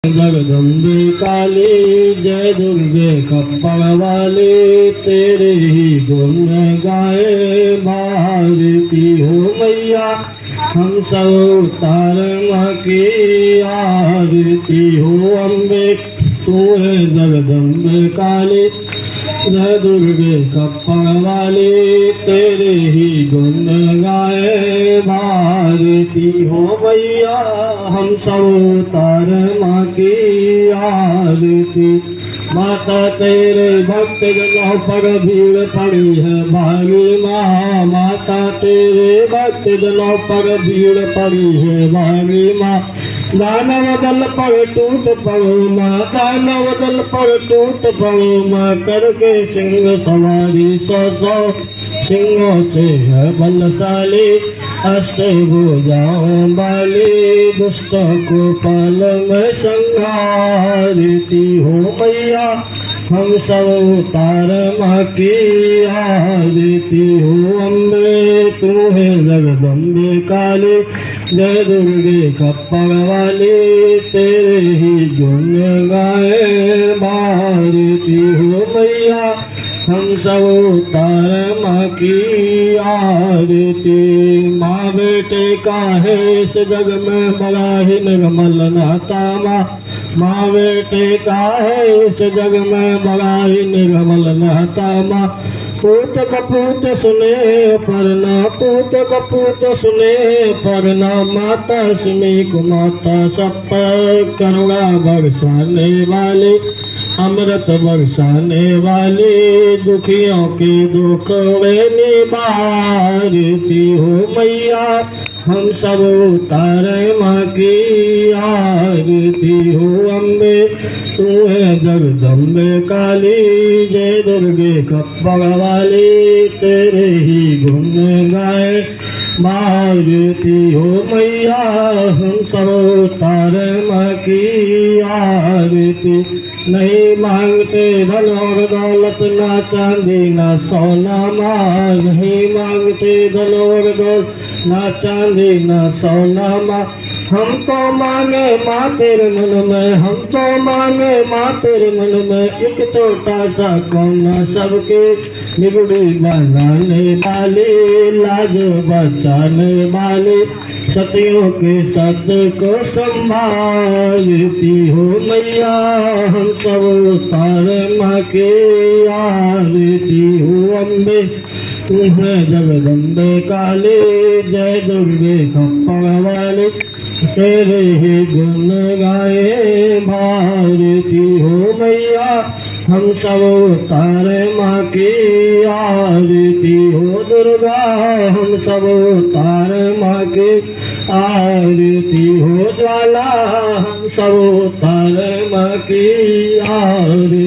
जगदम्बे काली जय दुर्गे कप्पड़ वाली तेरे ही गुण गाए भारती हो मैया हम सब उतार माँ की आरती हो अम्बे तू है जगदम्बे काली जय दुर्गे कप्पड़ वाली तेरे ही गुण गाए भारती हो मैया हम सब उतार माँ की आरती। माता तेरे भक्त जनों पर भीड़ पड़ी है भारी माँ, माता तेरे भक्त जनों पर भीड़ पड़ी है भारी माँ। दानव दल पर टूट पड़ो माँ, दानव दल पर टूट पड़ो माँ, करके सिंह सवारी सौ सिंहों से है बलशाली अष्टभुजाओं वाली दुष्टों को पाल में संहारती हो मैया हम सब उतार माँ की आरती हो अम्बे तू है जगदम्बे काली जय दुर्गे कप्पड़ वाली तेरे ही गुण गाए भारती हो मैया हम सब उतार माँ की आरती। माँ बेटे का है इस जग में बड़ा ही निर्मल नाता माँ, माँ बेटे का है इस जग में बड़ा ही निर्मल नाता माँ। पूत कपूत सुने पर ना, पूत कपूत सुने पर ना, माता सुनी को माता सब पर करुणा बरसाने वाली अमृत बरसाने वाली दुखियों के दुख वे निवारती हो मैया हम सब उतारे माँ की आरती हो अम्बे तू है जगदम्बे काली जय दुर्गे कप्पड़ वाली तेरे ही गुण गाए भारती हो मैया हम सब उतारे माँ की आरती। नहीं मांगते धन और दौलत ना चांदी ना सोना माँ, नहीं मांगते धन और दौलत ना चांदी ना सोना माँ। हम तो मांगे माँ तेरे मन में, हम तो मांगे माँ तेरे मन में एक छोटा सा कोना सबके बिगड़ी बनाने वाली लाज बचाने वाली सतियों के सत्य को संभालती हो मैया हम सब उतार माँ के आरती हो अम्बे तू है जगदम्बे काली जय दुर्गे कप्पड़ वाली तेरे ही गुण गाए भारती हो मैया हम सब उतारे माँ की आरती हो दुर्गा हम सब उतारे माँ की आरती हो ज्वाला हम सब उतारे माँ की आरती।